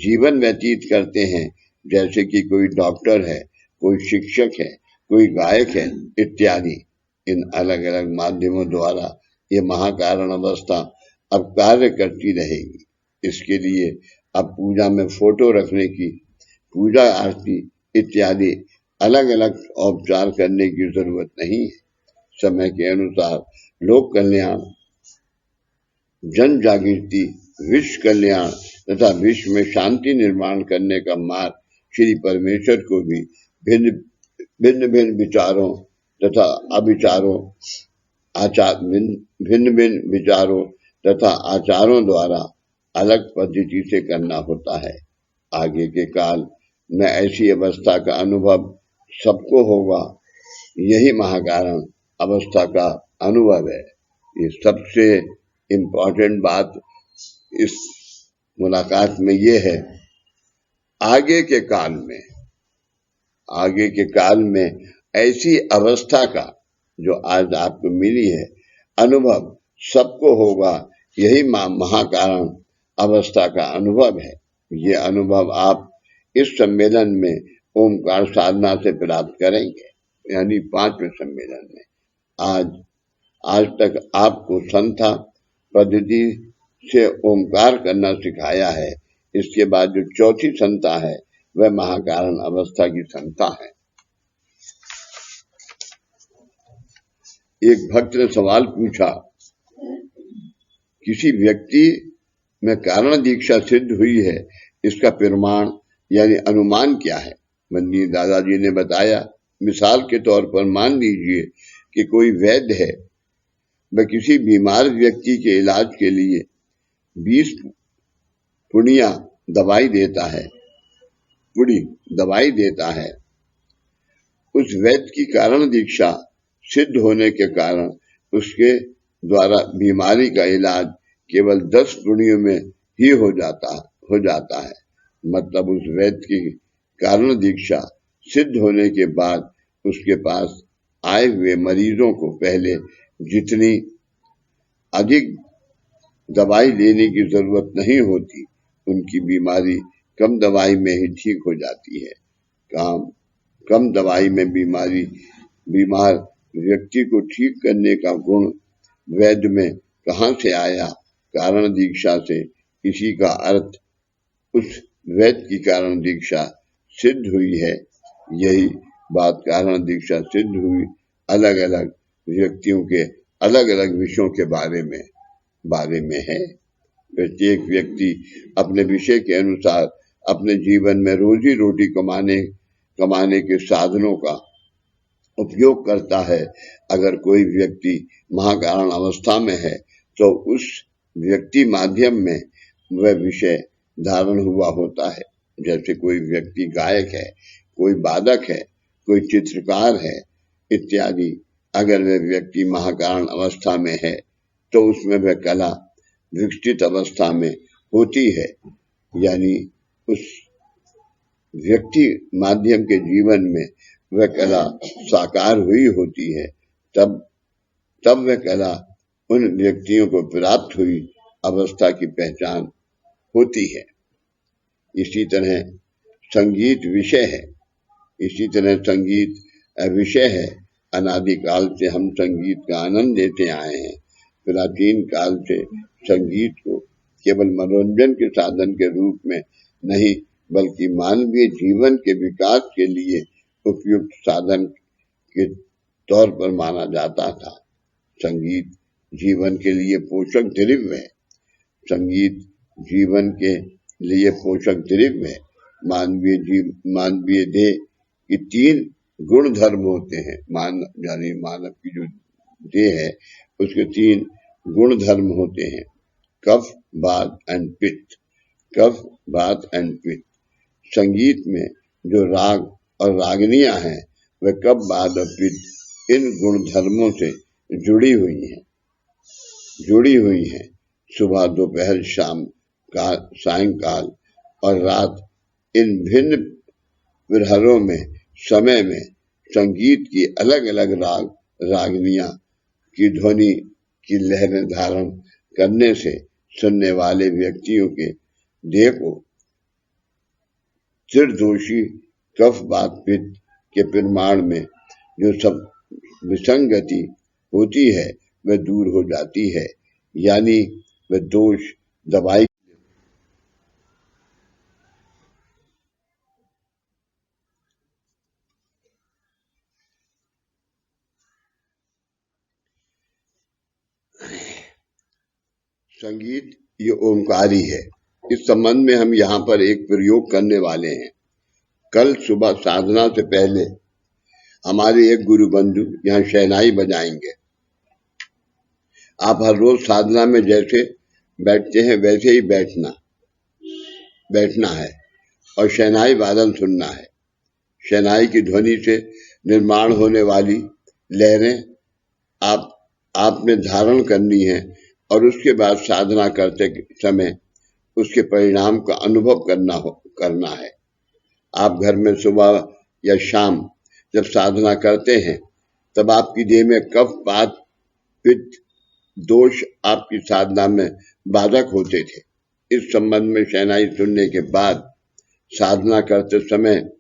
जीवन व्यतीत करते हैं, जैसे कि कोई डॉक्टर है, कोई शिक्षक है, कोई गायक है इत्यादि। इन अलग अलग माध्यमों द्वारा ये महाकारण अवस्था अब कार्य करती रहेगी। इसके लिए अब पूजा में फोटो रखने की, पूजा आरती इत्यादि अलग अलग उपचार करने की जरूरत नहीं है। समय के अनुसार लोक कल्याण, जन जागृति, विश्व कल्याण तथा विश्व में शांति निर्माण करने का मार्ग श्री परमेश्वर को भी भिन्न भिन्न विचारों तथा आचारों द्वारा अलग पद्धति से करना होता है। आगे के काल में ऐसी अवस्था का अनुभव सबको होगा। यही महाकारण अवस्था का अनुभव है। ये सबसे इम्पोर्टेंट बात इस मुलाकात में ये है। आगे के काल में ऐसी अवस्था का जो आज आपको मिली है अनुभव सबको होगा। यही महाकारण अवस्था का अनुभव है। ये अनुभव आप इस सम्मेलन में ओमकार साधना से प्राप्त करेंगे, यानी 5वें सम्मेलन में। आज तक आपको संथा पद्धति से ओमकार करना सिखाया है। इसके बाद जो चौथी संता है वह महाकारण अवस्था की संता है। एक भक्त ने सवाल पूछा, किसी व्यक्ति में कारण दीक्षा सिद्ध हुई है, इसका प्रमाण यानी अनुमान क्या है। मंदिर दादाजी ने बताया, मिसाल के तौर पर मान लीजिए कि कोई वैद्य है, वह किसी बीमार व्यक्ति के इलाज के लिए 20 पुड़ियां दवाई देता है। उस वैद्य की कारण दीक्षा सिद्ध होने के कारण उसके द्वारा बीमारी का इलाज केवल 10 पुड़ियों में ही हो जाता है। मतलब उस वैद्य की कारण दीक्षा सिद्ध होने के बाद उसके पास आए हुए मरीजों को पहले जितनी अधिक दवाई लेने की जरूरत नहीं होती, उनकी बीमारी कम दवाई में ही ठीक हो जाती है। कम दवाई में बीमार व्यक्ति को ठीक करने का गुण वैद्य में कहाँ से आया? कारण दीक्षा से। इसी का अर्थ उस वैद्य की कारण दीक्षा सिद्ध हुई है। यही बात कारण दीक्षा सिद्ध हुई अलग अलग व्यक्तियों के अलग अलग विषयों के बारे में है। प्रत्येक व्यक्ति अपने विषय के अनुसार अपने जीवन में रोजी रोटी कमाने के साधनों का उपयोग करता है। अगर कोई व्यक्ति महाकारण अवस्था में है तो उस व्यक्ति माध्यम में वह विषय धारण हुआ होता है। जैसे कोई व्यक्ति गायक है, कोई वादक है, कोई चित्रकार है इत्यादि। अगर वह व्यक्ति महाकारण अवस्था में है तो उसमें वह कला विकसित अवस्था में होती है, यानी उस व्यक्ति माध्यम के जीवन में वह कला साकार हुई होती है। तब वह कला उन व्यक्तियों को प्राप्त हुई अवस्था की पहचान होती है। इसी तरह संगीत विषय है, इसी तरह संगीत विषय है। अनादिकाल से हम संगीत का आनंद लेते आए हैं। प्राचीन काल से संगीत को केवल मनोरंजन के साधन के रूप में नहीं, बल्कि मानवीय जीवन के विकास के लिए उपयुक्त साधन के तौर पर माना जाता था। संगीत जीवन के लिए पोषक द्रव्य है। संगीत जीवन के लिए पोषक द्रव्य है। मानवीय देह की 3 गुण धर्म होते हैं। यानी मानव की जो देह है उसके 3 गुण धर्म होते हैं, कफ, वात एंड पित्त। कफ, वात एंड पित्त। संगीत में जो राग और रागनियां हैं वह कफ, वात और पित्त इन गुण धर्मों से जुड़ी हुई हैं। सुबह, दोपहर, शाम, सायंकाल और रात इन भिन्न प्रहरों में समय में संगीत की अलग अलग रागनियां की ध्वनि की लहरें धारण करने से सुनने वाले व्यक्तियों के देह को त्रिदोषी कफ, वात, पित्त के परिमाण में जो सब विसंगति होती है वह दूर हो जाती है। यानी वह दोष दवाई संगीत ये ओंकारी है। इस संबंध में हम यहाँ पर एक प्रयोग करने वाले हैं। कल सुबह साधना से पहले हमारे एक गुरु बंधु यहाँ शहनाई बजाएंगे। आप हर रोज साधना में जैसे बैठते हैं वैसे ही बैठना है और शहनाई वादन सुनना है। शहनाई की ध्वनि से निर्माण होने वाली लहरें आपने धारण करनी है और उसके बाद साधना करते समय उसके परिणाम का अनुभव करना है। आप घर में सुबह या शाम जब साधना करते हैं तब आपकी देह में कफ, वात, पित्त दोष आपकी साधना में बाधक होते थे। इस संबंध में शहनाई सुनने के बाद साधना करते समय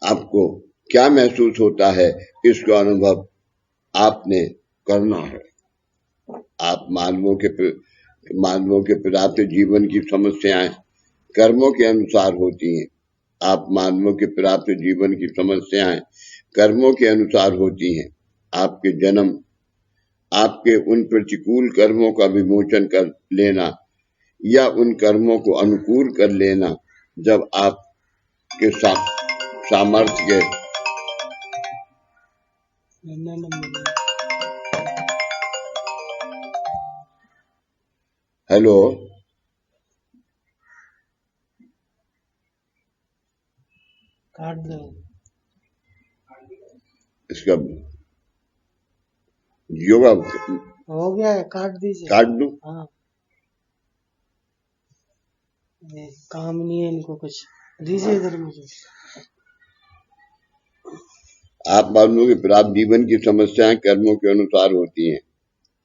आपको क्या महसूस होता है इसका अनुभव आपने करना है। आप मानवों के प्राप्त जीवन की समस्याएं कर्मों के अनुसार होती हैं। आप मानवों के प्राप्त जीवन की समस्याएं कर्मों के अनुसार होती हैं। आपके जन्म आपके उन प्रतिकूल कर्मों का विमोचन कर लेना या उन कर्मों को अनुकूल कर लेना जब आपके सामर्थ्य हेलो काट दो। इसका योगा हो गया है, काट दीजिए। काट दूं? हाँ। ये काम नहीं है इनको कुछ, दीजिए इधर मुझे। आप मालूम कि प्राप्त जीवन की समस्याएं कर्मों के अनुसार होती हैं।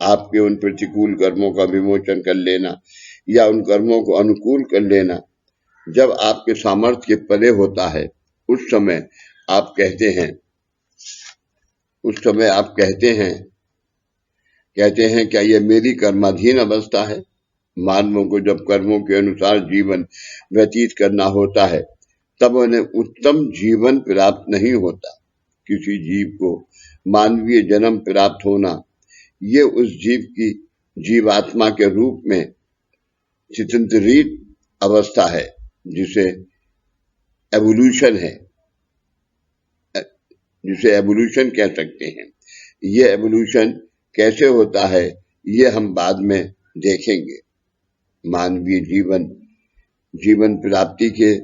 आपके उन प्रतिकूल कर्मों का विमोचन कर लेना या उन कर्मों को अनुकूल कर लेना जब आपके सामर्थ्य के परे होता है, उस समय आप कहते हैं क्या यह मेरी कर्माधीन अवस्था है। मानवों को जब कर्मों के अनुसार जीवन व्यतीत करना होता है, तब उन्हें उत्तम जीवन प्राप्त नहीं होता। किसी जीव को मानवीय जन्म प्राप्त होना, ये उस जीव की जीवात्मा के रूप में चित्रित अवस्था है, जिसे एवोल्यूशन कह सकते हैं। ये एवोल्यूशन कैसे होता है, ये हम बाद में देखेंगे। मानवीय जीवन प्राप्ति के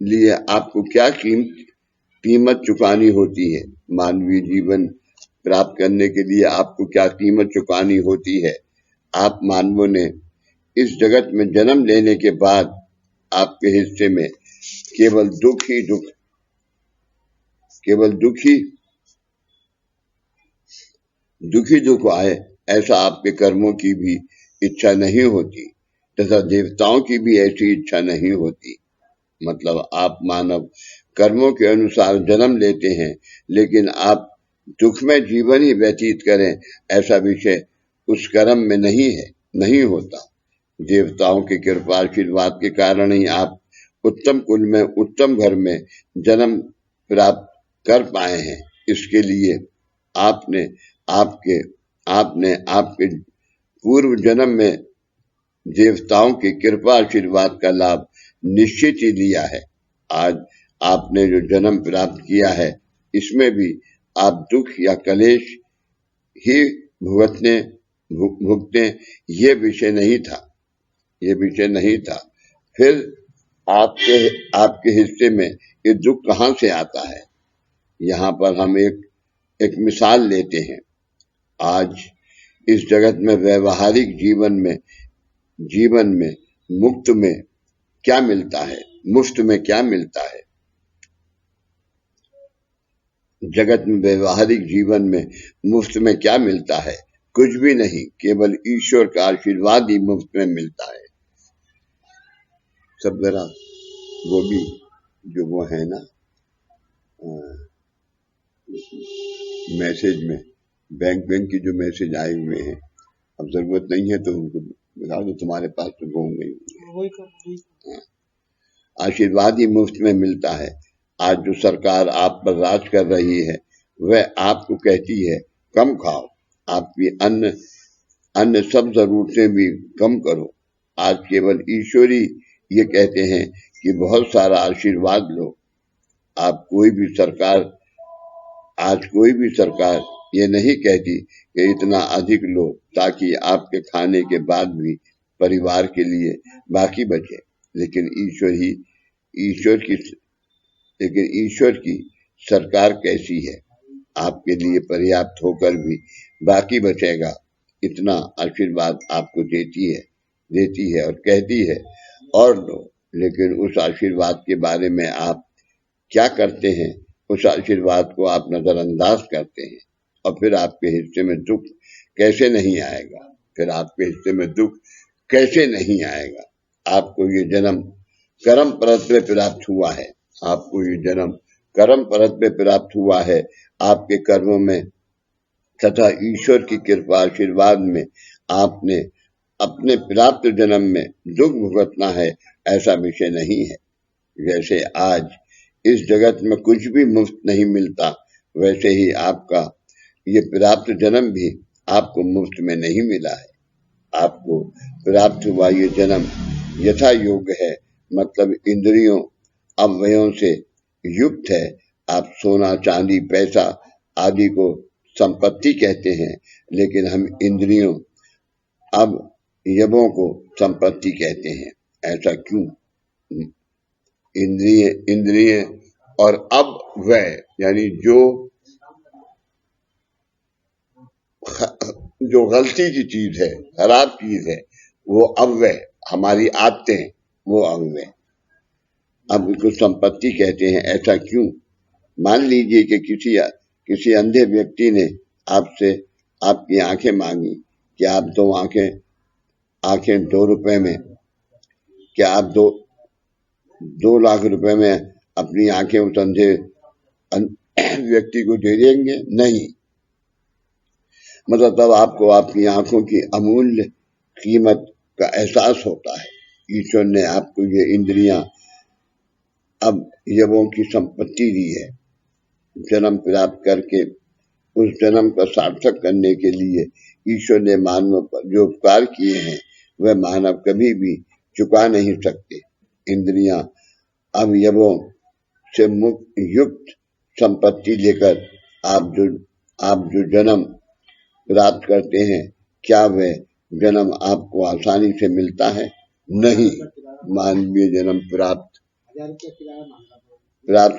लिए आपको क्या कीमत चुकानी होती है। मानवीय जीवन प्राप्त करने के लिए आपको क्या कीमत चुकानी होती है। आप मानवों ने इस जगत में जन्म लेने के बाद आपके हिस्से में केवल दुख आए, ऐसा आपके कर्मों की भी इच्छा नहीं होती, तथा देवताओं की भी ऐसी इच्छा नहीं होती। मतलब आप मानव कर्मों के अनुसार जन्म लेते हैं, लेकिन आप दुख में जीवन ही व्यतीत करें, ऐसा विषय उस कर्म में नहीं होता। देवताओं की कृपा आशीर्वाद के कारण ही आप उत्तम कुल में, उत्तम घर में जन्म प्राप्त कर पाए हैं। इसके लिए आपने आपके पूर्व जन्म में देवताओं की कृपा आशीर्वाद का लाभ निश्चित ही लिया है। आज आपने जो जन्म प्राप्त किया है, इसमें भी आप दुख या कलेश ही भुगते, ये विषय नहीं था। फिर आपके हिस्से में ये दुख कहाँ से आता है। यहाँ पर हम एक मिसाल लेते हैं। आज इस जगत में व्यवहारिक जीवन में मुफ्त में क्या मिलता है। जगत में व्यवहारिक जीवन में मुफ्त में क्या मिलता है? कुछ भी नहीं, केवल ईश्वर का आशीर्वाद ही मुफ्त में मिलता है। सब जरा वो भी जो वो है ना मैसेज में बैंक की जो मैसेज आए हुए हैं, अब जरूरत नहीं है तो उनको बता दो, तुम्हारे पास तो वो होंगे। आशीर्वाद ही मुफ्त में मिलता है। आज जो सरकार आप पर राज कर रही है, वह आपको कहती है कम खाओ, आपकी अन्य सब जरूरतें भी कम करो। आज केवल ईश्वरी ये कहते हैं कि बहुत सारा आशीर्वाद लो। आज कोई भी सरकार ये नहीं कहती कि इतना अधिक लो, ताकि आपके खाने के बाद भी परिवार के लिए बाकी बचे। लेकिन ईश्वर की सरकार कैसी है, आपके लिए पर्याप्त होकर भी बाकी बचेगा, इतना आशीर्वाद आपको देती है और कहती है और लो। लेकिन उस आशीर्वाद के बारे में आप क्या करते हैं? उस आशीर्वाद को आप नजरअंदाज करते हैं, और फिर आपके हिस्से में दुख कैसे नहीं आएगा। आपको ये जन्म कर्म परत में प्राप्त हुआ है। आपके कर्मों में तथा ईश्वर की कृपा आशीर्वाद में आपने अपने प्राप्त जन्म में दुख भुगतना है, ऐसा विषय नहीं है। जैसे आज इस जगत में कुछ भी मुफ्त नहीं मिलता, वैसे ही आपका ये प्राप्त जन्म भी आपको मुफ्त में नहीं मिला है। आपको प्राप्त हुआ ये जन्म यथा योग्य है, मतलब इंद्रियों अवयवों से युक्त है। आप सोना, चांदी, पैसा आदि को संपत्ति कहते हैं, लेकिन हम इंद्रियों अवयवों को संपत्ति कहते हैं। ऐसा क्यों? इंद्रिय और अव्यय यानी जो गलती की चीज है, खराब चीज है, वो अव्यय हमारी आदतें, वो अंग में। अब इसको संपत्ति कहते हैं। ऐसा क्यों? मान लीजिए कि किसी अंधे व्यक्ति ने आपसे आपकी आंखें मांगी कि आप दो आंखें 2 रुपए में, क्या आप 2 लाख रुपए में अपनी आंखें उस अंधे व्यक्ति को दे देंगे? नहीं। मतलब तब आपको आपकी आंखों की अमूल्य कीमत का एहसास होता है। ईश्वर ने आपको ये इंद्रियां अब यवों की संपत्ति दी है। जन्म प्राप्त करके उस जन्म को सार्थक करने के लिए ईश्वर ने मानव पर जो उपकार किए हैं वह मानव कभी भी चुका नहीं सकते। इंद्रियां अवयवों से युक्त संपत्ति लेकर आप जो जन्म प्राप्त करते हैं, क्या वह जन्म आपको आसानी से मिलता है? नहीं। मानवीय जन्म प्राप्त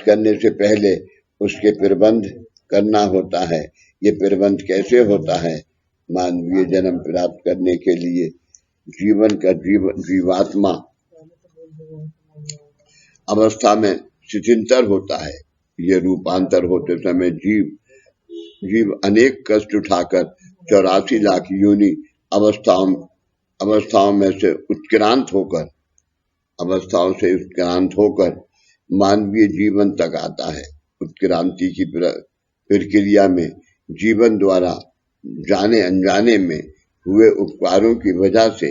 करने से पहले उसके प्रबंध करना होता है। ये प्रबंध कैसे होता है? मानवीय जन्म प्राप्त करने के लिए जीवात्मा अवस्था में स्थितिंतर होता है। ये रूपांतर होते समय जीव अनेक कष्ट उठाकर 84 लाख योनि अवस्थाओं में से उत्क्रांत होकर मानवीय जीवन तक आता है। उत्क्रांति की प्रक्रिया में जीवन द्वारा जाने अनजाने में हुए उपकारों की वजह से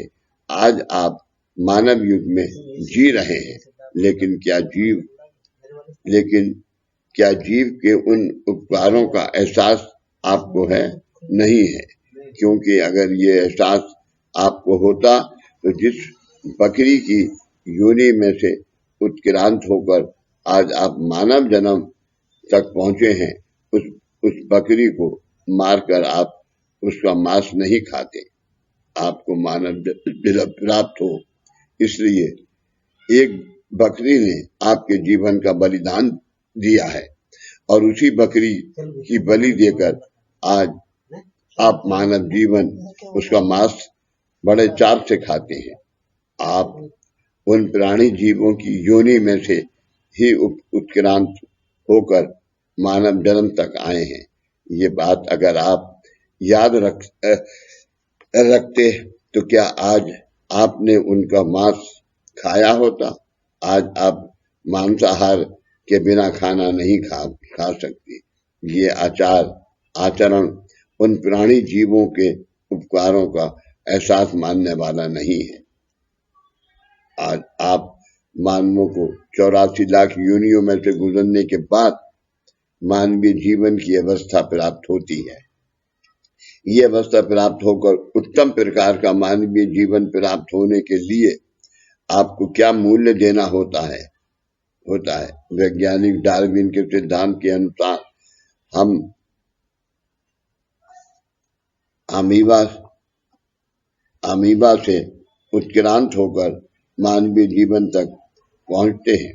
आज आप मानव युग में जी रहे हैं। लेकिन क्या जीव के उन उपकारों का एहसास आपको है? नहीं है। क्योंकि अगर ये एहसास आपको होता तो जिस बकरी की योनि में से उत्क्रांत होकर आज आप मानव जन्म तक पहुंचे हैं, उस बकरी को मारकर आप उसका मांस नहीं खाते। आपको मानव जन्म प्राप्त हो, इसलिए एक बकरी ने आपके जीवन का बलिदान दिया है और उसी बकरी की बलि देकर आज आप मानव जीवन उसका मांस बड़े चाव से खाते हैं। आप उन प्राणी जीवों की योनि में से ही उत्क्रांत होकर मानव जन्म तक आए हैं। ये बात अगर आप याद रखते तो क्या आज आपने उनका मांस खाया होता? आज आप मांसाहार के बिना खाना नहीं खा सकते। ये आचरण उन प्राणी जीवों के उपकारों का एहसास मानने वाला नहीं है। आज आप मानवों को 84 लाख योनियों में से गुजरने के बाद मानवीय जीवन की अवस्था प्राप्त होती है। ये अवस्था प्राप्त होकर उत्तम प्रकार का मानवीय जीवन प्राप्त होने के लिए आपको क्या मूल्य देना होता है? वैज्ञानिक डार्विन के सिद्धांत के अनुसार हम अमीबा से उत्क्रांत होकर मानवीय जीवन तक पहुंचते हैं।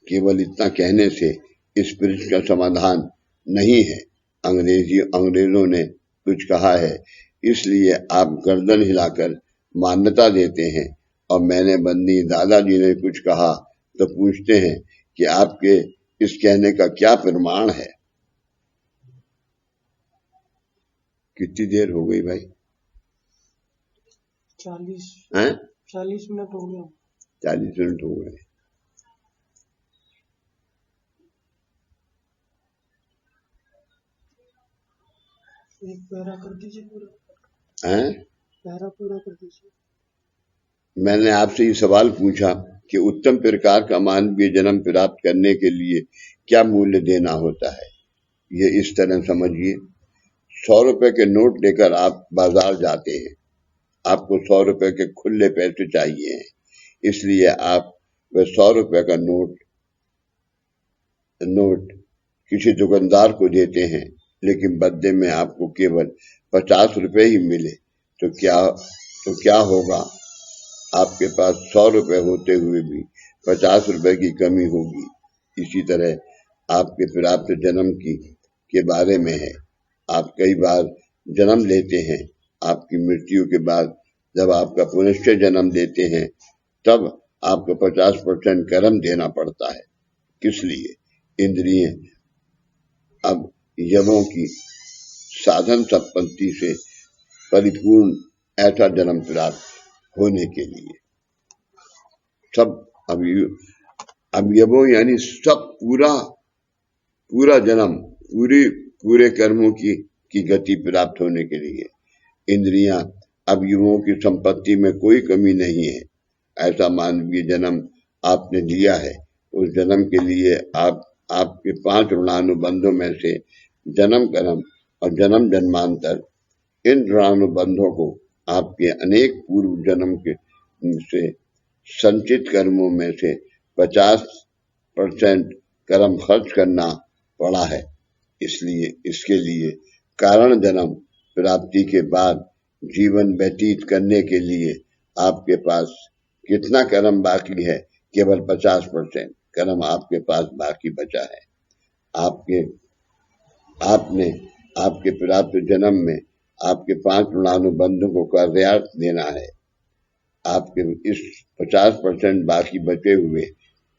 केवल इतना कहने से इस प्रश्न का समाधान नहीं है। अंग्रेजों ने कुछ कहा है, इसलिए आप गर्दन हिलाकर मान्यता देते हैं, और मैंने बंदी दादाजी ने कुछ कहा तो पूछते हैं कि आपके इस कहने का क्या प्रमाण है? कितनी देर हो गई भाई? 40 मिनट हो गए। 40 मिनट हो गए। एक पैरा कर दीजिए पूरा। पैरा पूरा कर दीजिए। मैंने आपसे ये सवाल पूछा कि उत्तम प्रकार का मानवीय जन्म प्राप्त करने के लिए क्या मूल्य देना होता है। ये इस तरह समझिए, 100 रुपए के नोट लेकर आप बाजार जाते हैं। आपको 100 रुपए के खुले पैसे चाहिए हैं, इसलिए आप वह 100 रुपए का नोट किसी दुकानदार को देते हैं, लेकिन बदले में आपको केवल 50 रुपए ही मिले तो क्या होगा? आपके पास 100 रुपए होते हुए भी 50 रुपए की कमी होगी। इसी तरह आपके प्राप्त जन्म के बारे में है। आप कई बार जन्म लेते हैं, आपकी मृत्यु के बाद जब आपका पुनश्च जन्म लेते हैं तब आपको 50% कर्म देना पड़ता है। किस लिए? इंद्रिय अब यमों की साधन संपत्ति से परिपूर्ण ऐसा जन्म प्राप्त होने के लिए सब अवयवों यानी सब पूरा जन्म पूरे कर्मों की गति प्राप्त होने के लिए इंद्रियां अवयवों की संपत्ति में कोई कमी नहीं है। ऐसा मानवीय जन्म आपने लिया है। उस जन्म के लिए आपके 5 ऋणानुबंधों में से जन्म कर्म और जन्म जन्मांतर, इन ऋणानुबंधों को आपके अनेक पूर्व जन्म के से संचित कर्मों में से 50% कर्म खर्च करना पड़ा है। इसलिए इसके लिए कारण जन्म प्राप्ति के बाद जीवन व्यतीत करने के लिए आपके पास कितना कर्म बाकी है? केवल 50% कर्म आपके पास बाकी बचा है। आपने आपके प्राप्त जन्म में आपके 5 ऋणानुबंधों को कार्यार्थ देना है। आपके इस 50% बाकी बचे हुए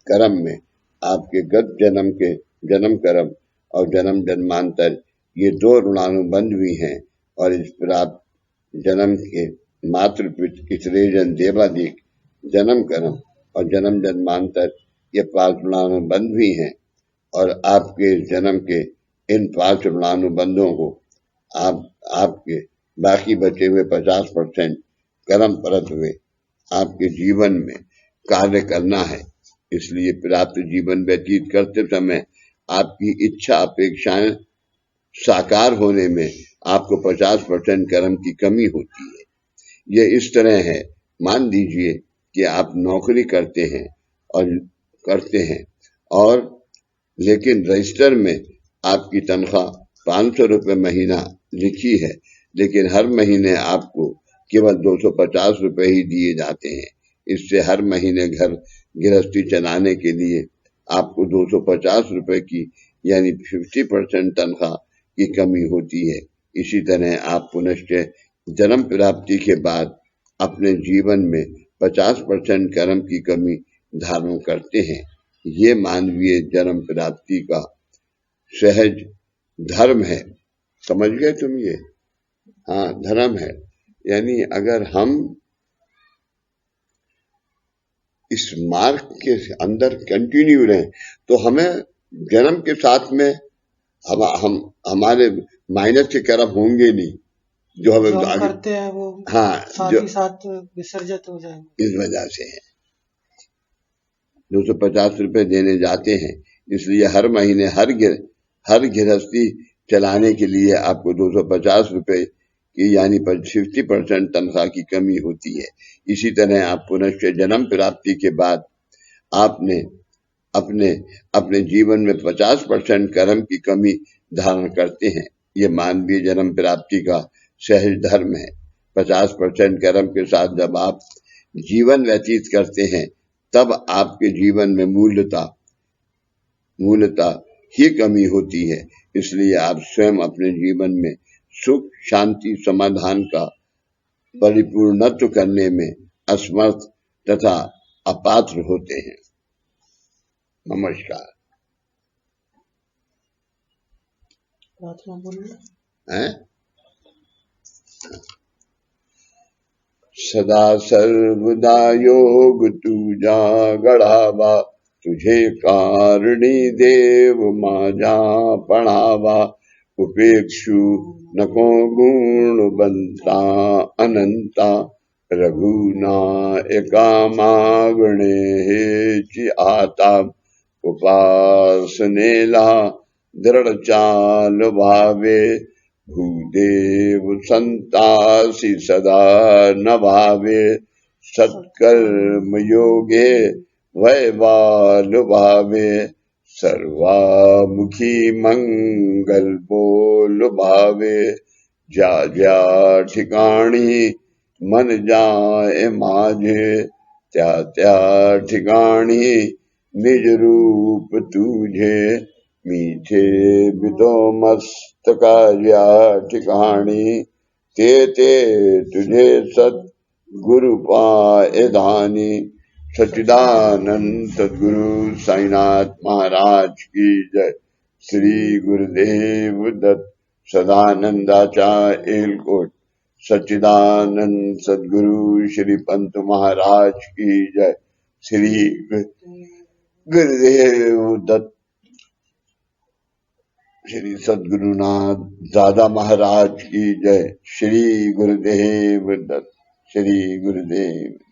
कर्म में आपके गत जन्म के जन्म कर्म और जन्म जन्मांतर, ये 2 ऋणानुबंध भी हैं। और इस प्राप्त जन्म के मातृ पितृजन देवादिक जन्म कर्म और जन्म जन्मांतर, ये 5 ऋणानुबंध भी हैं। और आपके जन्म के इन 5 ऋणानुबंधों को आपके बाकी बचे हुए 50% कर्म परत हुए आपके जीवन में कार्य करना है। इसलिए प्राप्त जीवन व्यतीत करते समय आपकी इच्छा अपेक्षाएं साकार होने में आपको 50% कर्म की कमी होती है। ये इस तरह है, मान लीजिए कि आप नौकरी करते हैं और लेकिन रजिस्टर में आपकी तनख्वाह 500 रुपये महीना लिखी है, लेकिन हर महीने आपको केवल 250 रुपए ही दिए जाते हैं। इससे हर महीने घर गृहस्थी चलाने के लिए आपको 250 रुपए की यानी 50% तनख्वाह की कमी होती है। इसी तरह आप पुनश्च जन्म प्राप्ति के बाद अपने जीवन में 50% कर्म की कमी धारण करते हैं। ये मानवीय जन्म प्राप्ति का सहज धर्म है। समझ गए तुम ये? हाँ, धर्म है। यानी अगर हम इस मार्ग के अंदर कंटिन्यू रहें तो हमें जन्म के साथ में हमारे माइनस के कर्म होंगे नहीं, जो हमें जो हम करते हैं वो साथ ही साथ विसर्जित हो जाएंगे। इस वजह से है 250 रुपए देने जाते हैं। इसलिए हर महीने हर गृहस्थी चलाने के लिए आपको 250 रुपए की यानी 50% तनख्वाह की कमी होती है। इसी तरह आप पुनश्च जन्म प्राप्ति के बाद आपने अपने जीवन में 50% कर्म की कमी धारण करते हैं। ये मानवीय जन्म प्राप्ति का सहज धर्म है। 50% कर्म के साथ जब आप जीवन व्यतीत करते हैं तब आपके जीवन में मूलता ही कमी होती है। इसलिए आप स्वयं अपने जीवन में सुख शांति समाधान का परिपूर्णत्व करने में असमर्थ तथा अपात्र होते हैं। नमस्कार। प्रार्थना बोलिए। सदा सर्वदा योग तुझा गढ़ावा, तुझे कारणी देव माजा पढ़ावा। उपेक्षु नको गुण बनता अनंता, रघुनायका मागणे हेचि आता। उपासनेला दृढ़ चाल भावे, भूदेव संतासी सदा न भावे। सत्कर्म योगे वैवाल भावे, सर्वामुखी मंगल बोल भावे। जा जा ठिकाणी मन जाए माझे, त्या त्या ठिकाणी निज रूप तुझे, मीठे बिदो मस्तकाच्या ठिकाणी ते ते तुझे सद्गुरु पाय धानी। सच्चिदानंद सद्गुरु साईनाथ महाराज की जय। श्री गुरुदेव दत्त सदानंदाचा एलकोट। सच्चिदानंद सद्गुरु श्री पंत महाराज की जय। श्री गुरुदेव दत्त श्री सद्गुरुनाथ दादा महाराज की जय। श्री गुरुदेव दत्त। श्री गुरुदेव।